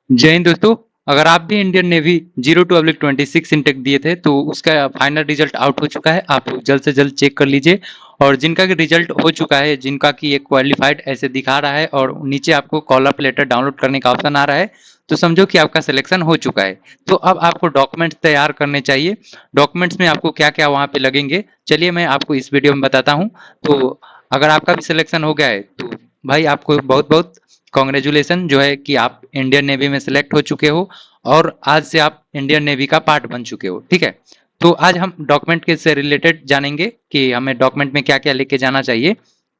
जय हिंद दोस्तों। अगर आप भी इंडियन नेवी 02/26 इनटेक दिए थे तो उसका फाइनल रिजल्ट आउट हो चुका है। आप लोग जल्द से जल्द चेक कर लीजिए और जिनका कि रिजल्ट हो चुका है, जिनका कि ये क्वालिफाइड ऐसे दिखा रहा है और नीचे आपको कॉल अप लेटर डाउनलोड करने का ऑप्शन आ रहा है, तो समझो कि आपका सिलेक्शन हो चुका है। तो अब आपको डॉक्यूमेंट्स तैयार करने चाहिए। डॉक्यूमेंट्स में आपको क्या क्या वहाँ पे लगेंगे, चलिए मैं आपको इस वीडियो में बताता हूँ। तो अगर आपका भी सिलेक्शन हो गया है तो भाई आपको बहुत बहुत कॉन्ग्रेचुलेसन, जो है कि आप इंडियन नेवी में सिलेक्ट हो चुके हो और आज से आप इंडियन नेवी का पार्ट बन चुके हो। ठीक है, तो आज हम डॉक्यूमेंट के से रिलेटेड जानेंगे कि हमें डॉक्यूमेंट में क्या क्या लेके जाना चाहिए।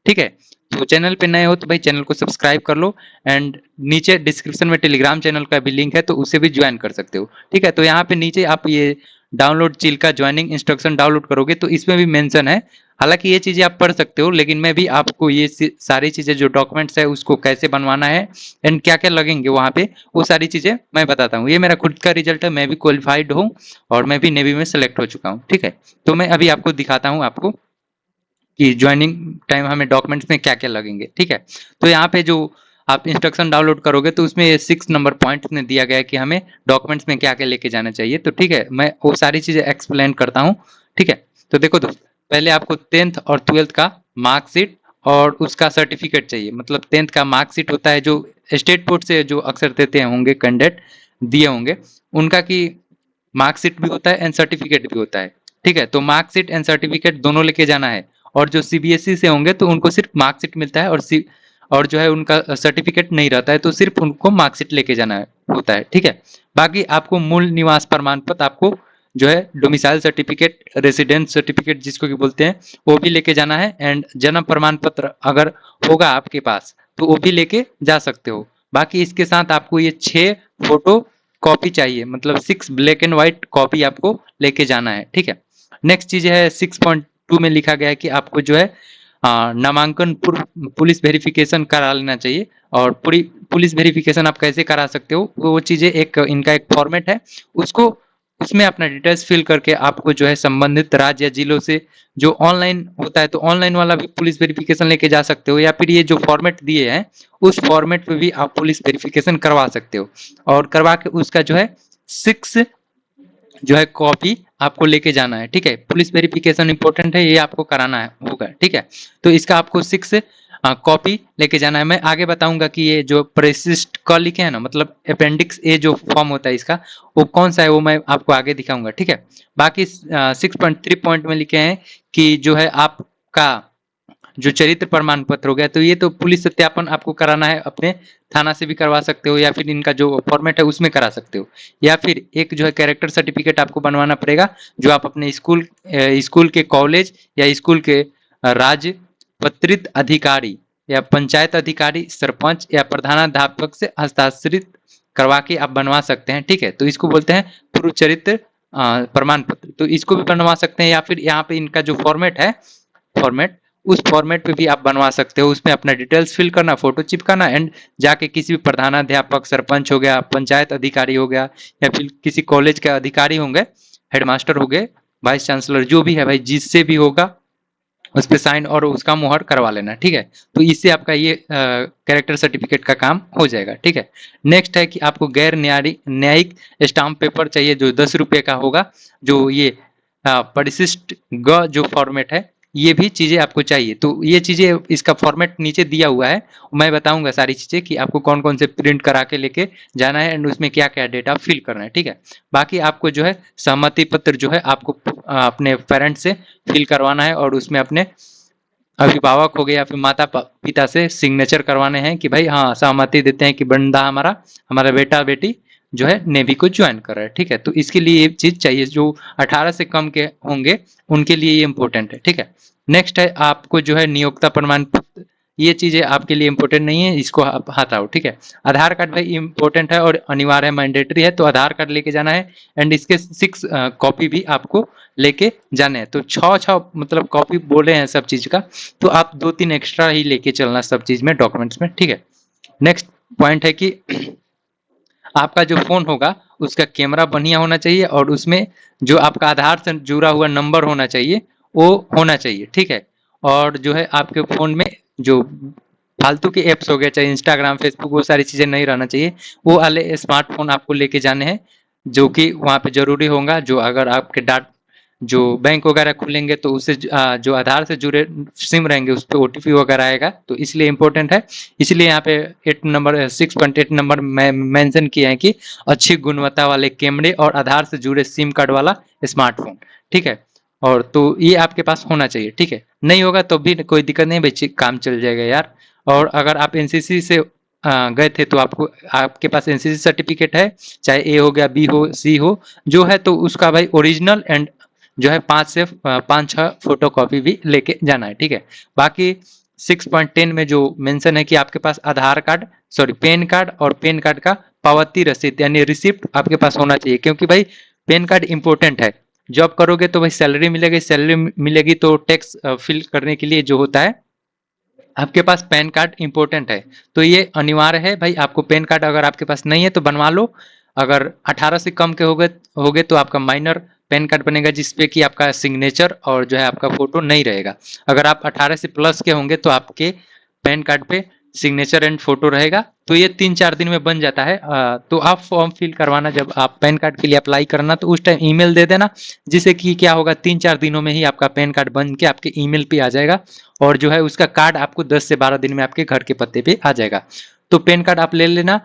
ठीक है, तो चैनल पे नए हो तो भाई चैनल को सब्सक्राइब कर लो एंड नीचे डिस्क्रिप्शन में टेलीग्राम चैनल का भी लिंक है, तो उसे भी ज्वाइन कर सकते हो। ठीक है, तो यहाँ पे नीचे आप ये डाउनलोड चिल्का ज्वाइनिंग इंस्ट्रक्शन डाउनलोड करोगे तो इसमें भी मेंशन है। हालांकि ये चीज़ें आप पढ़ सकते हो, लेकिन मैं भी आपको ये सारी चीज़ें जो डॉक्यूमेंट्स है उसको कैसे बनवाना है एंड क्या क्या लगेंगे वहाँ पे, वो सारी चीज़ें मैं बताता हूँ। ये मेरा खुद का रिजल्ट है, मैं भी क्वालिफाइड हूँ और मैं भी नेवी में सेलेक्ट हो चुका हूँ। ठीक है, तो मैं अभी आपको दिखाता हूँ आपको कि ज्वाइनिंग टाइम हमें डॉक्यूमेंट्स में क्या क्या लगेंगे। ठीक है, तो यहाँ पे जो आप इंस्ट्रक्शन डाउनलोड करोगे तो उसमें ये 6 नंबर पॉइंट में दिया गया है कि हमें डॉक्यूमेंट्स में क्या क्या लेके जाना चाहिए। तो ठीक है, मैं वो सारी चीज़ें एक्सप्लेन करता हूँ। ठीक है, तो देखो दोस्त, पहले आपको 10th और 12th का मार्कशीट और उसका सर्टिफिकेट चाहिए। मतलब 10th का मार्कशीट होता है जो स्टेट बोर्ड से जो अक्सर देते होंगे कैंडिडेट, दिए होंगे उनका की मार्कशीट भी होता है एंड सर्टिफिकेट भी होता है। ठीक है, तो मार्कशीट एंड सर्टिफिकेट दोनों लेके जाना है। और जो सीबीएसई से होंगे तो उनको सिर्फ मार्कशीट मिलता है और जो है उनका सर्टिफिकेट नहीं रहता है, तो सिर्फ उनको मार्कशीट लेके जाना है होता है। ठीक है, बाकी आपको मूल निवास प्रमाण पत्र, आपको जो है डोमिसाइल सर्टिफिकेट, रेसिडेंस सर्टिफिकेट जिसको कि बोलते हैं, वो भी लेके जाना है एंड जन्म प्रमाण पत्र अगर होगा आपके पास तो वो भी लेके जा सकते हो। बाकी इसके साथ आपको ये 6 फोटो कॉपी चाहिए, मतलब 6 ब्लैक एंड व्हाइट कॉपी आपको लेके जाना है। ठीक है, नेक्स्ट चीज है 6.2 में लिखा गया है कि आपको जो है नामांकन पूर्व पुलिस वेरिफिकेशन करा लेना चाहिए। और पूरी पुलिस वेरिफिकेशन आप कैसे करा सकते हो, वो चीजें एक इनका एक फॉर्मेट है, उसको उसमें अपना डिटेल्स फिल करके आपको जो है संबंधित राज्य या जिलों से जो ऑनलाइन होता है, तो ऑनलाइन वाला भी पुलिस वेरिफिकेशन लेके जा सकते हो, या फिर ये जो फॉर्मेट दिए हैं उस फॉर्मेट पे भी आप पुलिस वेरिफिकेशन करवा सकते हो। और करवा के उसका जो है 6 जो है कॉपी आपको लेके जाना है। ठीक है, पुलिस वेरिफिकेशन इंपॉर्टेंट है, ये आपको कराना है होगा। ठीक है, तो इसका आपको 6 कॉपी लेके जाना है। मैं आगे बताऊंगा कि ये जो परिशिष्ट क लिखे हैं ना, मतलब अपेंडिक्स ए जो फॉर्म होता है इसका, वो कौन सा है वो मैं आपको आगे दिखाऊंगा। ठीक है, बाकी 6.3 पॉइंट में लिखे हैं कि जो है आपका जो चरित्र प्रमाण पत्र हो गया, तो ये तो पुलिस सत्यापन आपको कराना है, अपने थाना से भी करवा सकते हो या फिर इनका जो फॉर्मेट है उसमें करा सकते हो, या फिर एक जो है कैरेक्टर सर्टिफिकेट आपको बनवाना पड़ेगा जो आप अपने स्कूल के, कॉलेज या स्कूल के राजपत्रित अधिकारी या पंचायत अधिकारी, सरपंच या प्रधानाध्यापक से हस्ताक्षरित करवा के आप बनवा सकते हैं। ठीक है, तो इसको बोलते हैं पूर्व चरित्र प्रमाण पत्र, तो इसको भी बनवा सकते हैं। या फिर यहाँ पे इनका जो फॉर्मेट है, फॉर्मेट उस फॉर्मेट पे भी आप बनवा सकते हो, उसमें अपना डिटेल्स फिल करना, फोटो चिपकाना एंड जाके किसी भी प्रधानाध्यापक, सरपंच हो गया, पंचायत अधिकारी हो गया, या फिर किसी कॉलेज के अधिकारी होंगे, हेडमास्टर हो गए, वाइस चांसलर, जो भी है भाई, जिससे भी होगा उस पे साइन और उसका मुहर करवा लेना। ठीक है, तो इससे आपका ये कैरेक्टर सर्टिफिकेट का काम हो जाएगा। ठीक है, नेक्स्ट है कि आपको गैर न्यायिक स्टाम्प पेपर चाहिए जो 10 रुपये का होगा। जो ये परिशिष्ट ग जो फॉर्मेट है, ये भी चीज़ें आपको चाहिए। तो ये चीज़ें, इसका फॉर्मेट नीचे दिया हुआ है, मैं बताऊंगा सारी चीज़ें कि आपको कौन कौन से प्रिंट करा के लेके जाना है एंड उसमें क्या क्या डेटा फिल करना है। ठीक है, बाकी आपको जो है सहमति पत्र जो है आपको अपने पेरेंट्स से फिल करवाना है और उसमें अपने अभिभावक हो गए या फिर माता पिता से सिग्नेचर करवाने हैं कि भाई हाँ सहमति देते हैं कि बंदा हमारा हमारा बेटा बेटी जो है नेवी को ज्वाइन कर रहा है। ठीक है, तो इसके लिए ये चीज चाहिए, जो 18 से कम के होंगे उनके लिए ये इंपॉर्टेंट है। ठीक है, नेक्स्ट है आपको जो है नियोक्ता प्रमाण पत्र, ये चीजें आपके लिए इंपॉर्टेंट नहीं है, इसको आप हटाओ। ठीक है, आधार कार्ड भाई इंपॉर्टेंट है और अनिवार्य है, मैंडेटरी है, तो आधार कार्ड लेके जाना है एंड इसके 6 कॉपी भी आपको लेके जाने हैं। तो 6 मतलब कॉपी बोले हैं सब चीज का, तो आप 2-3 एक्स्ट्रा ही लेके चलना सब चीज में, डॉक्यूमेंट्स में। ठीक है, नेक्स्ट पॉइंट है कि आपका जो फोन होगा उसका कैमरा बढ़िया होना चाहिए और उसमें जो आपका आधार से जुड़ा हुआ नंबर होना चाहिए वो होना चाहिए। ठीक है, और जो है आपके फोन में जो फालतू के ऐप्स हो गए, चाहे इंस्टाग्राम, फेसबुक, वो सारी चीज़ें नहीं रहना चाहिए। वो वाले स्मार्टफ़ोन आपको लेके जाने हैं, जो कि वहाँ पे ज़रूरी होगा, जो अगर आपके जो बैंक वगैरह खुलेंगे तो उससे जो आधार से जुड़े सिम रहेंगे उस पे ओटीपी वगैरह आएगा, तो इसलिए इम्पोर्टेंट है। इसलिए यहाँ पे 6.8 नंबर मेंशन किया है कि अच्छी गुणवत्ता वाले कैमरे और आधार से जुड़े सिम कार्ड वाला स्मार्टफोन, ठीक है। और तो ये आपके पास होना चाहिए, ठीक है। नहीं होगा तो भी कोई दिक्कत नहीं भाई, काम चल जाएगा यार। और अगर आप एनसीसी से गए थे तो आपको आपके पास एनसीसी सर्टिफिकेट है, चाहे ए हो गया, बी हो, सी हो, जो है तो उसका भाई ओरिजिनल एंड जो है 5 6 फोटो कॉपी भी लेके जाना है, ठीक है। बाकी 6.10 में जो मेंशन है कि आपके पास आधार कार्ड, सॉरी पैन कार्ड, और पैन कार्ड का पावती रसीद यानी रिसिप्ट आपके पास होना चाहिए, क्योंकि भाई पैन कार्ड इंपॉर्टेंट है। जॉब करोगे तो भाई सैलरी मिलेगी, सैलरी मिलेगी तो टैक्स फिल करने के लिए जो होता है आपके पास पैन कार्ड इंपॉर्टेंट है। तो ये अनिवार्य है भाई, आपको पैन कार्ड अगर आपके पास नहीं है तो बनवा लो। अगर 18 से कम के होगे तो आपका माइनर पैन कार्ड बनेगा, जिसपे कि आपका सिग्नेचर और जो है आपका फोटो नहीं रहेगा। अगर आप 18 से प्लस के होंगे तो आपके पैन कार्ड पे सिग्नेचर एंड फोटो रहेगा। तो ये 3 4 दिन में बन जाता है। तो आप फॉर्म फिल करवाना, जब आप पैन कार्ड के लिए अप्लाई करना तो उस टाइम ईमेल दे देना, जिससे कि क्या होगा 3 4 दिनों में ही आपका पैन कार्ड बन के आपके ईमेल पे आ जाएगा, और जो है उसका कार्ड आपको 10 से 12 दिन में आपके घर के पत्ते पे आ जाएगा। तो पैन कार्ड आप ले लेना,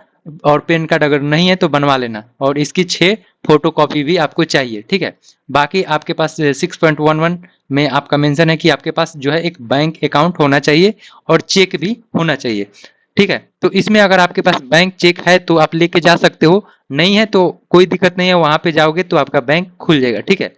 और पैन कार्ड अगर नहीं है तो बनवा लेना, और इसकी 6 फोटो कॉपी भी आपको चाहिए, ठीक है। बाकी आपके पास 6.11 में आपका मेंशन है कि आपके पास जो है एक बैंक अकाउंट होना चाहिए और चेक भी होना चाहिए, ठीक है। तो इसमें अगर आपके पास बैंक चेक है तो आप लेके जा सकते हो, नहीं है तो कोई दिक्कत नहीं है, वहां पे जाओगे तो आपका बैंक खुल जाएगा, ठीक है।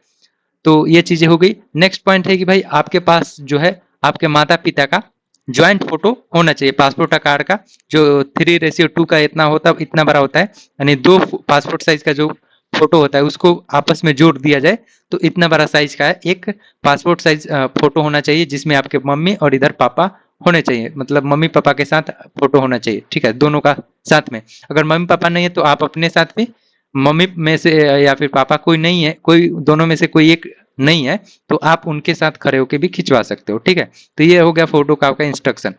तो ये चीजें हो गई। नेक्स्ट पॉइंट है कि भाई आपके पास जो है आपके माता पिता का ज्वाइंट फोटो होना चाहिए, पासपोर्ट आकार का, जो 3:2 का इतना बड़ा होता है, यानी 2 पासपोर्ट साइज का जो फोटो होता है उसको आपस में जोड़ दिया जाए तो इतना बड़ा साइज का है एक पासपोर्ट साइज फोटो होना चाहिए, जिसमें आपके मम्मी और इधर पापा होने चाहिए, मतलब मम्मी पापा के साथ फोटो होना चाहिए, ठीक है, दोनों का साथ में। अगर मम्मी पापा नहीं है तो आप अपने साथ भी, मम्मी में से या फिर पापा कोई नहीं है, कोई दोनों में से कोई एक नहीं है, तो आप उनके साथ खड़े होके भी खिंचवा सकते हो, ठीक है। तो ये हो गया फोटो का आपका इंस्ट्रक्शन।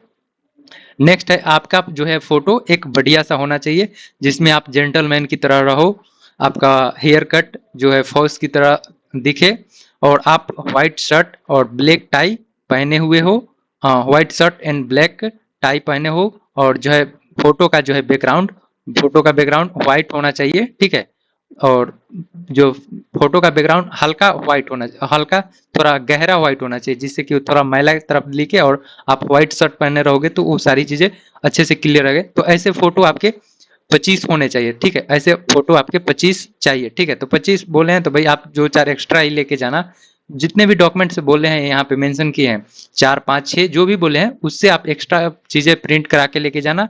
नेक्स्ट है आपका जो है फोटो एक बढ़िया सा होना चाहिए, जिसमें आप जेंटलमैन की तरह रहो, आपका हेयर कट जो है फौज की तरह दिखे, और आप व्हाइट शर्ट और ब्लैक टाई पहने हुए हो, हाँ white shirt and black tie पहने हो, और जो है फोटो का जो है बैकग्राउंड, फोटो का बैकग्राउंड व्हाइट होना चाहिए, ठीक है। और जो फोटो का बैकग्राउंड हल्का व्हाइट होना, हल्का थोड़ा गहरा व्हाइट होना चाहिए, जिससे कि वो थोड़ा मैला की तरफ लिखे, और आप व्हाइट शर्ट पहने रहोगे तो वो सारी चीजें अच्छे से क्लियर रहे। तो ऐसे फोटो आपके 25 होने चाहिए, ठीक है, ऐसे फोटो आपके 25 चाहिए, ठीक है। तो 25 बोले हैं तो भाई आप जो 4 एक्स्ट्रा ही लेके जाना, जितने भी डॉक्यूमेंट्स बोले हैं यहाँ पे मेंशन किए हैं, 4 5 6 जो भी बोले हैं, उससे आप एक्स्ट्रा चीजें प्रिंट करा के लेके जाना।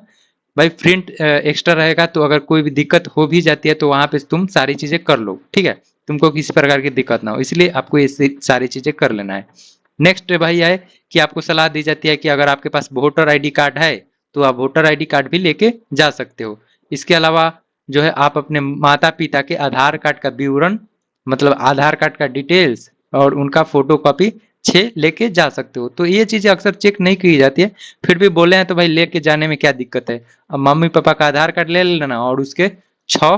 भाई प्रिंट एक्स्ट्रा रहेगा तो अगर कोई भी दिक्कत हो भी जाती है तो वहां पे तुम सारी चीजें कर लो, ठीक है, तुमको किसी प्रकार की दिक्कत ना हो, इसलिए आपको ये सारी चीजें कर लेना है। नेक्स्ट भाई है कि आपको सलाह दी जाती है कि अगर आपके पास वोटर आईडी कार्ड है तो आप वोटर आईडी कार्ड भी लेके जा सकते हो। इसके अलावा जो है आप अपने माता पिता के आधार कार्ड का विवरण, मतलब आधार कार्ड का डिटेल्स और उनका फोटो कॉपी 6 लेके जा सकते हो। तो ये चीजें अक्सर चेक नहीं की जाती है, फिर भी बोले हैं तो भाई लेके जाने में क्या दिक्कत है। अब मम्मी पापा का आधार कार्ड ले लेना और उसके 6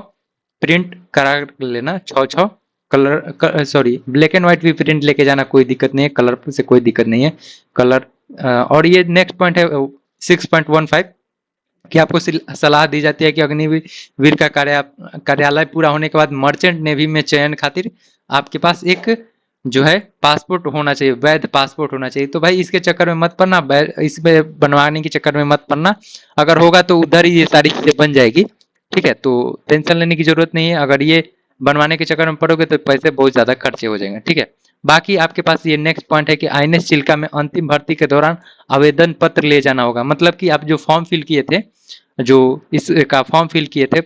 प्रिंट करा लेना, 6 colour, sorry black and white भी प्रिंट लेके जाना, कोई दिक्कत नहीं है, कलर से कोई दिक्कत नहीं है, कलर। और ये नेक्स्ट पॉइंट है 6.15 कि आपको सलाह दी जाती है कि अग्निवीर का कार्यालय पूरा होने के बाद मर्चेंट नेवी में चयन खातिर आपके पास एक जो है पासपोर्ट होना चाहिए, वैध पासपोर्ट होना चाहिए। तो भाई इसके चक्कर में मत पड़ना, इसमें बनवाने के चक्कर में मत पड़ना, अगर होगा तो उधर ही ये सारी चीजें बन जाएगी, ठीक है। तो टेंशन लेने की जरूरत नहीं है, अगर ये बनवाने के चक्कर में पड़ोगे तो पैसे बहुत ज्यादा खर्चे हो जाएंगे, ठीक है। बाकी आपके पास ये नेक्स्ट पॉइंट है कि आईएनएस चिल्का में अंतिम भर्ती के दौरान आवेदन पत्र ले जाना होगा, मतलब कि आप जो फॉर्म फिल किए थे, जो इसका फॉर्म फिल किए थे,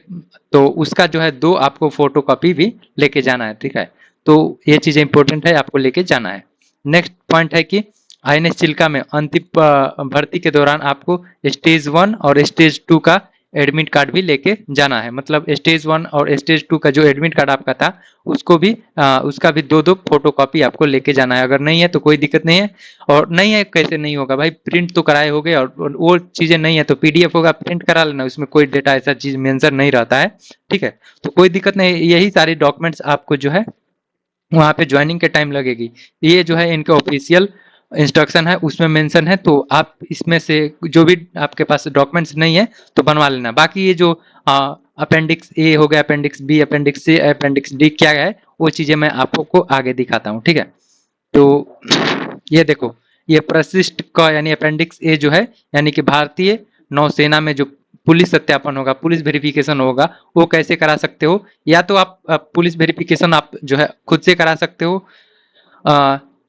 तो उसका जो है 2 आपको फोटो कॉपी भी लेके जाना है, ठीक है। तो ये चीजें इंपॉर्टेंट है, आपको लेके जाना है। नेक्स्ट पॉइंट है कि आईएनएस चिल्का में अंतिम भर्ती के दौरान आपको स्टेज 1 और स्टेज 2 का एडमिट कार्ड भी लेके जाना है। मतलब स्टेज 1 और स्टेज 2 का जो एडमिट कार्ड आपका था उसको भी उसका भी 2-2 फोटोकॉपी आपको लेके जाना है। अगर नहीं है तो कोई दिक्कत नहीं है, और नहीं है कैसे नहीं होगा भाई, प्रिंट तो कराए होगे, और वो चीज़ें नहीं है तो पीडीएफ होगा, प्रिंट करा लेना, उसमें कोई डेटा ऐसा चीज़ मेंशन नहीं रहता है, ठीक है? तो कोई दिक्कत नहीं, यही सारी डॉक्यूमेंट्स आपको जो है वहाँ पे ज्वाइनिंग के टाइम लगेगी। ये जो है इनके ऑफिशियल इंस्ट्रक्शन है, उसमें मेंशन है, तो आप इसमें से जो भी आपके पास डॉक्यूमेंट्स नहीं है तो बनवा लेना। बाकी ये जो अपेंडिक्स ए हो गया, अपेंडिक्स बी, अपेंडिक्स सी, अपेंडिक्स डी क्या है, वो चीज़ें मैं आपको आगे दिखाता हूँ, ठीक है? तो ये देखो, ये प्रशिष्ट का यानी अपेंडिक्स ए जो है, यानी कि भारतीय नौसेना में जो पुलिस सत्यापन होगा, पुलिस वेरिफिकेशन होगा, वो कैसे करा सकते हो? या तो आप पुलिस वेरिफिकेशन आप जो है खुद से करा सकते हो,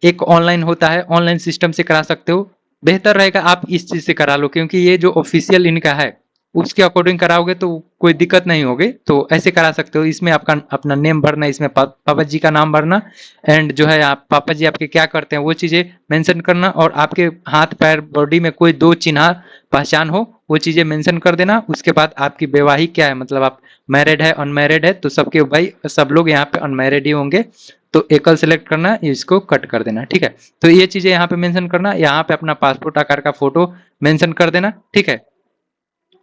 एक ऑनलाइन होता है, ऑनलाइन सिस्टम से करा सकते हो। बेहतर रहेगा आप इस चीज़ से करा लो, क्योंकि ये जो ऑफिशियल इनका है उसके अकॉर्डिंग कराओगे तो कोई दिक्कत नहीं होगी। तो ऐसे करा सकते हो, इसमें आपका अपना नेम भरना, इसमें पापा जी का नाम भरना, एंड जो है आप पापा जी आपके क्या करते हैं वो चीज़ें मेंशन करना, और आपके हाथ पैर बॉडी में कोई 2 चिन्ह पहचान हो वो चीज़ें मेंशन कर देना। उसके बाद आपकी वैवाहिक क्या है, मतलब आप मैरिड है अनमैरिड है, तो सबके भाई सब लोग यहाँ पे अनमैरिड ही होंगे, तो एकल सेलेक्ट करना, इसको कट कर देना, ठीक है? तो ये चीज़ें यहाँ पे मेंशन करना, यहाँ पे अपना पासपोर्ट आकार का फोटो मेंशन कर देना, ठीक है?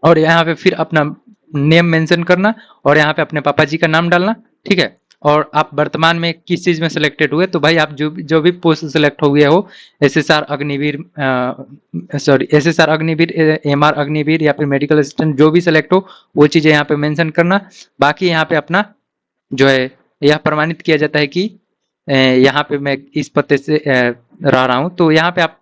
और यहाँ पे फिर अपना नेम मेंशन करना, और यहाँ पे अपने पापा जी का नाम डालना, ठीक है? और आप वर्तमान में किस चीज़ में सिलेक्टेड हुए, तो भाई आप जो भी पोस्ट सेलेक्ट हो गया हो, SSR Agniveer, sorry SSR Agniveer, MR Agniveer, या फिर मेडिकल असिस्टेंट, जो भी सिलेक्ट हो वो चीज़ें यहाँ पे मेंशन करना। बाकी यहाँ पे अपना जो है यह प्रमाणित किया जाता है कि यहाँ पे मैं इस पते से रह रहा हूँ, तो यहाँ पे आप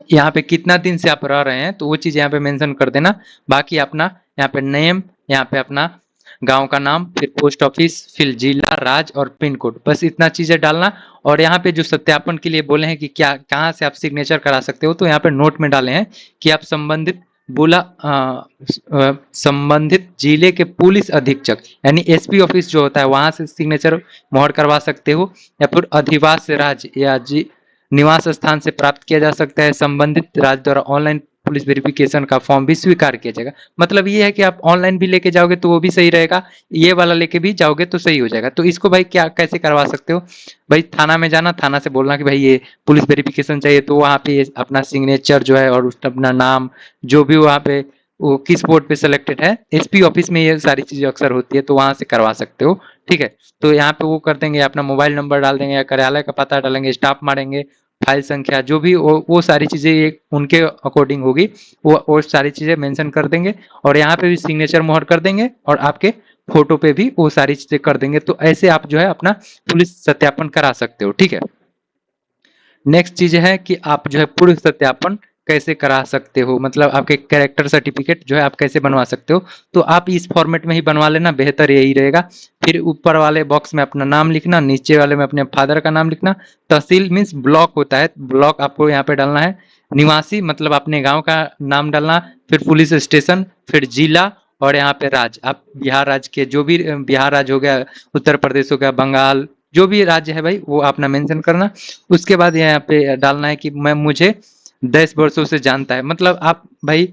यहाँ पे कितना दिन से आप रह रहे हैं तो वो चीज़ यहाँ पे मेंशन कर देना। बाकी अपना यहाँ पे नेम, यहाँ पे अपना गांव का नाम, फिर पोस्ट ऑफिस, फिर जिला, राज्य और पिन कोड, बस इतना चीज़ें डालना। और यहाँ पे जो सत्यापन के लिए बोले हैं कि क्या कहाँ से आप सिग्नेचर करा सकते हो, तो यहाँ पे नोट में डाले हैं कि आप संबंधित जिले के पुलिस अधीक्षक यानी एसपी ऑफिस जो होता है वहां से सिग्नेचर मोहर करवा सकते हो, या फिर अधिवास राज्य या निवास स्थान से प्राप्त किया जा सकता है। संबंधित राज्य द्वारा ऑनलाइन पुलिस वेरिफिकेशन का फॉर्म भी स्वीकार किया जाएगा। मतलब ये है कि आप ऑनलाइन भी लेके जाओगे तो वो भी सही रहेगा, ये वाला लेके भी जाओगे तो सही हो जाएगा। तो इसको भाई क्या कैसे करवा सकते हो, भाई थाना में जाना, थाना से बोलना कि भाई ये पुलिस वेरिफिकेशन चाहिए, तो वहाँ पे अपना सिग्नेचर जो है और अपना नाम जो भी वहाँ पे वो किस बोर्ड पे सिलेक्टेड है, एसपी ऑफिस में ये सारी चीजें अक्सर होती है, तो वहां से करवा सकते हो, ठीक है? तो यहाँ पे वो कर देंगे, अपना मोबाइल नंबर डाल देंगे या कार्यालय का पता डालेंगे, स्टाफ मारेंगे, फाइल संख्या, जो भी वो सारी चीज़ें उनके अकॉर्डिंग होगी, वो सारी चीज़ें मेंशन कर देंगे, और यहाँ पे भी सिग्नेचर मोहर कर देंगे, और आपके फोटो पे भी वो सारी चीज़ें कर देंगे। तो ऐसे आप जो है अपना पुलिस सत्यापन करा सकते हो, ठीक है? नेक्स्ट चीज़ है कि आप जो है पुलिस सत्यापन कैसे करा सकते हो, मतलब आपके कैरेक्टर सर्टिफिकेट जो है आप कैसे बनवा सकते हो, तो आप इस फॉर्मेट में ही बनवा लेना, बेहतर यही रहेगा। फिर ऊपर वाले बॉक्स में अपना नाम लिखना, नीचे वाले में अपने फादर का नाम लिखना। तहसील मीन्स ब्लॉक होता है, ब्लॉक आपको यहाँ पे डालना है। निवासी मतलब अपने गाँव का नाम डालना, फिर पुलिस स्टेशन, फिर जिला, और यहाँ पे राज्य, आप बिहार राज्य के जो भी बिहार राज्य हो गया, उत्तर प्रदेश हो गया, बंगाल, जो भी राज्य है भाई वो अपना मेंशन करना। उसके बाद यहाँ पे डालना है कि मैं मुझे 10 वर्षों से जानता है, मतलब आप भाई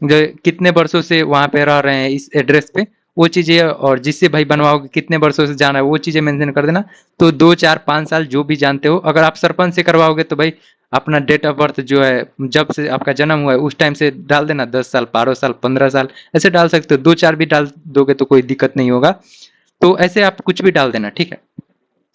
कितने वर्षों से वहाँ पे रह रहे हैं इस एड्रेस पे, वो चीज़ें, और जिससे भाई बनवाओगे कितने वर्षों से जाना है वो चीज़ें मेंशन कर देना। तो 2 4 5 साल जो भी जानते हो, अगर आप सरपंच से करवाओगे तो भाई अपना डेट ऑफ बर्थ जो है जब से आपका जन्म हुआ है उस टाइम से डाल देना, 10 साल, 12 साल, 15 साल ऐसे डाल सकते हो। 2 4 भी डाल दोगे तो कोई दिक्कत नहीं होगा, तो ऐसे आप कुछ भी डाल देना, ठीक है?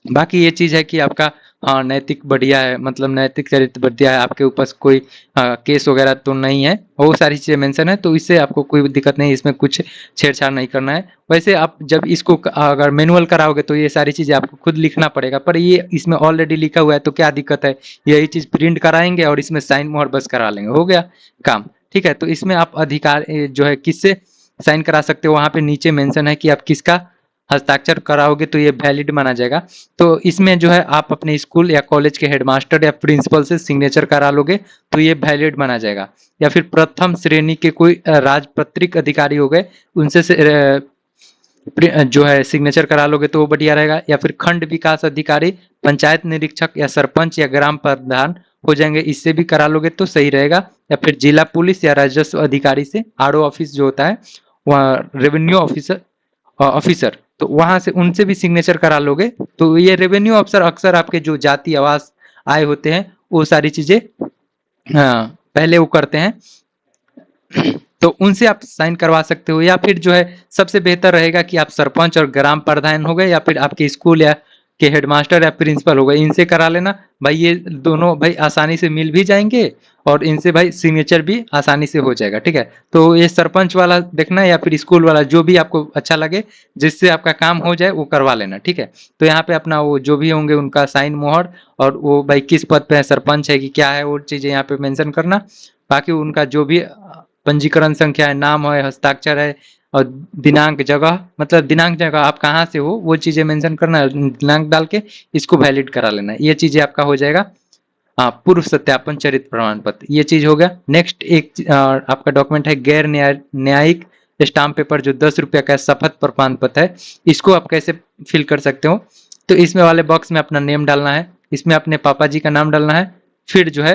बाकी ये चीज़ है कि आपका हाँ नैतिक बढ़िया है, मतलब नैतिक चरित्र बढ़िया है, आपके ऊपर कोई केस वगैरह तो नहीं है, वो सारी चीज़ें मेंशन है, तो इससे आपको कोई दिक्कत नहीं, इसमें कुछ छेड़छाड़ नहीं करना है। वैसे आप जब इसको अगर मैनुअल कराओगे तो ये सारी चीज़ें आपको खुद लिखना पड़ेगा, पर ये इसमें ऑलरेडी लिखा हुआ है तो क्या दिक्कत है, यही चीज़ प्रिंट कराएंगे और इसमें साइन मोहर बस करा लेंगे, हो गया काम, ठीक है? तो इसमें आप अधिकार जो है किससे साइन करा सकते हो, वहाँ पे नीचे मेंशन है कि आप किसका हस्ताक्षर कराओगे तो ये वैलिड माना जाएगा। तो इसमें जो है आप अपने स्कूल या कॉलेज के हेडमास्टर या प्रिंसिपल से सिग्नेचर करा लोगे तो ये वैलिड माना जाएगा, या फिर प्रथम श्रेणी के कोई राजपत्रित अधिकारी हो गए उनसे जो है सिग्नेचर करा लोगे तो वो बढ़िया रहेगा, या फिर खंड विकास अधिकारी, पंचायत निरीक्षक या सरपंच या ग्राम प्रधान हो जाएंगे, इससे भी करा लोगे तो सही रहेगा। या फिर जिला पुलिस या राजस्व अधिकारी से, आरओ ऑफिस जो होता है वहाँ रेवेन्यू ऑफिसर, तो वहां से उनसे भी सिग्नेचर करा लोगे तो ये रेवेन्यू ऑफिसर अक्सर आपके जो जाति आवास आय होते हैं वो सारी चीजें पहले वो करते हैं, तो उनसे आप साइन करवा सकते हो। या फिर जो है सबसे बेहतर रहेगा कि आप सरपंच और ग्राम प्रधान हो गए या फिर आपके स्कूल या के हेडमास्टर या प्रिंसिपल हो गए, इनसे करा लेना भाई। ये दोनों भाई आसानी से मिल भी जाएंगे और इनसे भाई सिग्नेचर भी आसानी से हो जाएगा, ठीक है। तो ये सरपंच वाला देखना या फिर स्कूल वाला, जो भी आपको अच्छा लगे जिससे आपका काम हो जाए वो करवा लेना, ठीक है। तो यहाँ पे अपना वो जो भी होंगे उनका साइन मोहर और वो भाई किस पद पे है, सरपंच है कि क्या है, वो चीजें यहाँ पे मेंशन करना। बाकी उनका जो भी पंजीकरण संख्या है, नाम है, हस्ताक्षर है और दिनांक, जगह मतलब दिनांक जगह आप कहाँ से हो वो चीजें मेंशन करना है, दिनांक डाल के इसको वैलिड करा लेना है। ये चीजें आपका हो जाएगा हाँ पूर्व सत्यापन चरित्र प्रमाण पत्र, ये चीज हो गया। नेक्स्ट एक आपका डॉक्यूमेंट है गैर न्यायिक स्टाम्प पेपर, जो 10 रुपया का शपथ प्रमाण पत्र है। इसको आप कैसे फिल कर सकते हो, तो इसमें वाले बॉक्स में अपना नेम डालना है, इसमें अपने पापा जी का नाम डालना है, फिर जो है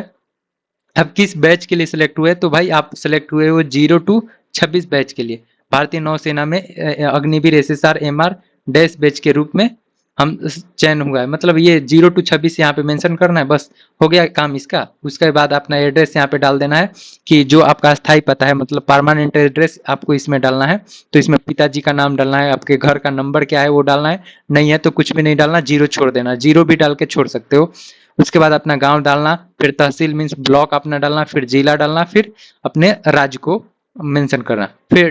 अब किस बैच के लिए सिलेक्ट हुए, तो भाई आप सिलेक्ट हुए हो 0 to 26 बैच के लिए, भारतीय नौसेना में Agniveer SSR MR dash batch के रूप में हम चयन हुआ है। मतलब ये 0 to 26 यहाँ पे मेंशन करना है, बस हो गया काम इसका। उसके बाद अपना एड्रेस यहाँ पे डाल देना है कि जो आपका स्थायी पता है, मतलब परमानेंट एड्रेस आपको इसमें डालना है। तो इसमें पिताजी का नाम डालना है, आपके घर का नंबर क्या है वो डालना है, नहीं है तो कुछ भी नहीं डालना, 0 छोड़ देना, 0 भी डाल के छोड़ सकते हो। उसके बाद अपना गांव डालना, फिर तहसील मीन्स ब्लॉक अपना डालना, फिर जिला डालना, फिर अपने राज्य को मेंशन करना, फिर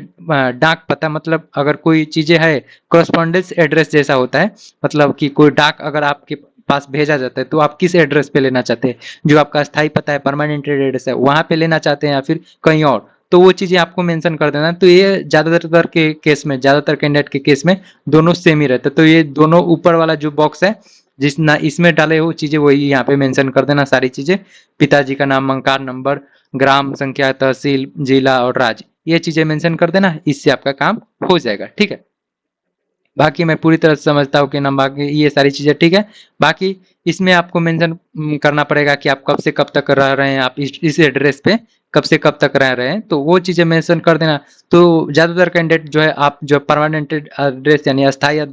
डाक पता, मतलब अगर कोई चीजें है कॉरेस्पॉन्डेंस एड्रेस जैसा होता है, मतलब कि कोई डाक अगर आपके पास भेजा जाता है तो आप किस एड्रेस पे लेना चाहते हैं, जो आपका स्थायी पता है परमानेंट एड्रेस है वहां पे लेना चाहते हैं या फिर कहीं और, तो वो चीजें आपको मेंशन कर देना। तो ये ज्यादातर के केस में, ज्यादातर कैंडिडेट के केस में दोनों सेम ही रहता है। तो ये दोनों ऊपर वाला जो बॉक्स है जिस ना इसमें डाले हो चीजें वही यहाँ पे मेंशन कर देना सारी चीजें, पिताजी का नाम, मकान नंबर, ग्राम संख्या, तहसील, जिला और राज्य, ये चीजें मेंशन कर देना, इससे आपका काम हो जाएगा, ठीक है। बाकी मैं पूरी तरह से समझता हूँ कि ना बाकी ये सारी चीजें ठीक है। बाकी इसमें आपको मेंशन करना पड़ेगा कि आप कब से कब तक रह रहे हैं, आप इस एड्रेस पे कब से कब तक रह रहे हैं, तो वो चीजें मेंशन कर देना। तो ज्यादातर कैंडिडेट जो है आप जो परमानेंट एड्रेस यानी अस्थायी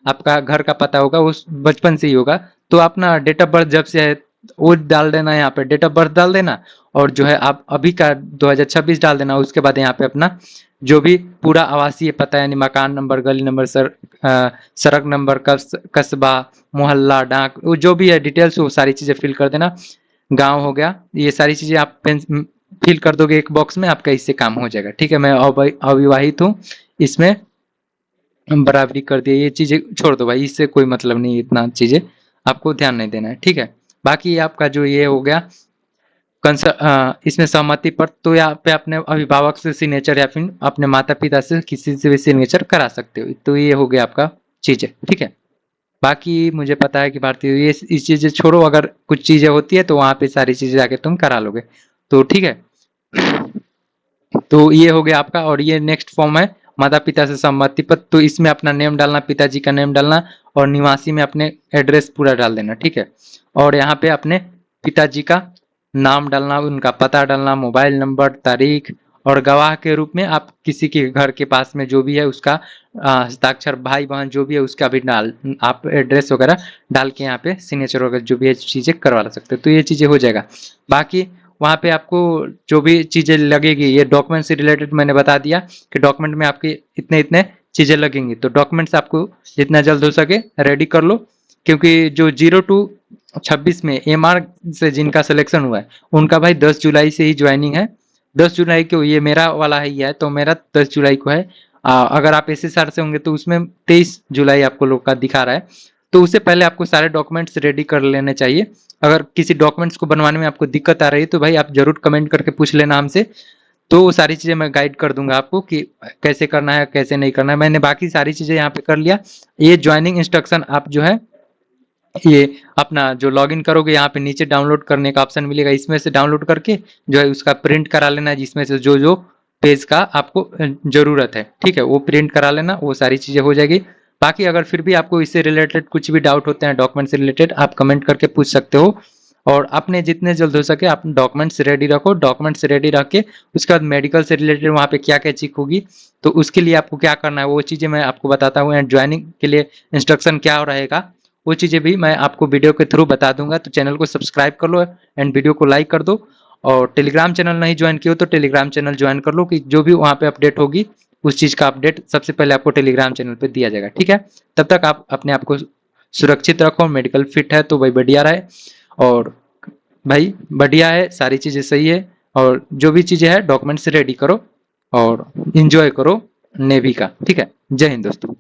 आपका घर का पता होगा वो बचपन से ही होगा, तो अपना डेट ऑफ बर्थ जब से है वो डाल देना, यहाँ पे डेट ऑफ बर्थ डाल देना और जो है आप अभी का 2026 डाल देना। उसके बाद यहाँ पे अपना जो भी पूरा आवासीय पता यानी मकान नंबर, गली नंबर, सड़क नंबर, कस्बा, मोहल्ला, डाक, वो जो भी है डिटेल्स वो सारी चीजें फिल कर देना। गांव हो गया, ये सारी चीजें आप फिल कर दोगे एक बॉक्स में, आपका इससे काम हो जाएगा, ठीक है। मैं अविवाहित हूँ, इसमें बराबरी कर दिया, ये चीजें छोड़ दो भाई, इससे कोई मतलब नहीं, इतना चीजें आपको ध्यान नहीं देना है, ठीक है। बाकी आपका जो ये हो गया इसमें सहमति पर, तो यहाँ पे अपने अभिभावक से सिग्नेचर या फिर अपने माता पिता से किसी से भी सिग्नेचर करा सकते हो। तो ये हो गया आपका चीजें, ठीक है। बाकी मुझे पता है कि भारतीय ये इस चीजें छोड़ो, अगर कुछ चीजें होती है तो वहां पे सारी चीजें जाके तुम करा लोगे, तो ठीक है। तो ये हो गया आपका, और ये नेक्स्ट फॉर्म है माता पिता से सहमति पत्र। तो इसमें अपना नेम डालना, पिताजी का नेम डालना और निवासी में अपने एड्रेस पूरा डाल देना, ठीक है। और यहाँ पे अपने पिताजी का नाम डालना, उनका पता डालना, मोबाइल नंबर, तारीख, और गवाह के रूप में आप किसी के घर के पास में जो भी है उसका हस्ताक्षर, भाई बहन जो भी है उसका भी डाल, आप एड्रेस वगैरह डाल के यहाँ पे सिग्नेचर वगैरह जो भी है चीजें करवा सकते हो। तो ये चीजें हो जाएगा। बाकी वहाँ पे आपको जो भी चीजें लगेगी, ये डॉक्यूमेंट से रिलेटेड मैंने बता दिया कि डॉक्यूमेंट में आपके इतने इतने चीजें लगेंगी, तो डॉक्यूमेंट्स आपको जितना जल्द हो सके रेडी कर लो, क्योंकि जो 0 to 26 में एमआर से जिनका सिलेक्शन हुआ है उनका भाई 10 जुलाई से ही ज्वाइनिंग है। 10 जुलाई को, ये मेरा वाला ही है तो मेरा 10 जुलाई को है। अगर आप एसएसआर से होंगे तो उसमें 23 जुलाई आपको लोग का दिखा रहा है। तो उससे पहले आपको सारे डॉक्यूमेंट्स रेडी कर लेने चाहिए। अगर किसी डॉक्यूमेंट्स को बनवाने में आपको दिक्कत आ रही है तो भाई आप जरूर कमेंट करके पूछ लेना हमसे, तो वो सारी चीजें मैं गाइड कर दूंगा आपको कि कैसे करना है कैसे नहीं करना है। मैंने बाकी सारी चीजें यहाँ पे कर लिया। ये ज्वाइनिंग इंस्ट्रक्शन आप जो है ये अपना जो लॉगिन करोगे यहाँ पे नीचे डाउनलोड करने का ऑप्शन मिलेगा, इसमें से डाउनलोड करके जो है उसका प्रिंट करा लेना है, जिसमें से जो जो पेज का आपको जरूरत है, ठीक है, वो प्रिंट करा लेना, वो सारी चीजें हो जाएगी। बाकी अगर फिर भी आपको इससे रिलेटेड कुछ भी डाउट होते हैं डॉक्यूमेंट से रिलेटेड, आप कमेंट करके पूछ सकते हो। और आपने जितने जल्द हो सके आप डॉक्यूमेंट्स रेडी रखो। डॉक्यूमेंट्स रेडी रख के उसके बाद मेडिकल से रिलेटेड वहाँ पे क्या क्या चेक होगी, तो उसके लिए आपको क्या करना है वो चीज़ें मैं आपको बताता हूँ। एंड ज्वाइनिंग के लिए इंस्ट्रक्शन क्या रहेगा वो चीज़ें भी मैं आपको वीडियो के थ्रू बता दूंगा। तो चैनल को सब्सक्राइब कर लो एंड वीडियो को लाइक कर दो। और टेलीग्राम चैनल नहीं ज्वाइन किया हो तो टेलीग्राम चैनल ज्वाइन कर लो कि जो भी वहाँ पे अपडेट होगी उस चीज़ का अपडेट सबसे पहले आपको टेलीग्राम चैनल पे दिया जाएगा। ठीक है, तब तक आप अपने आप को सुरक्षित रखो। मेडिकल फिट है तो भाई बढ़िया रहे, और भाई बढ़िया है, सारी चीज़ें सही है। और जो भी चीज़ें है डॉक्यूमेंट्स रेडी करो और इंजॉय करो नेवी का। ठीक है, जय हिंद दोस्तों।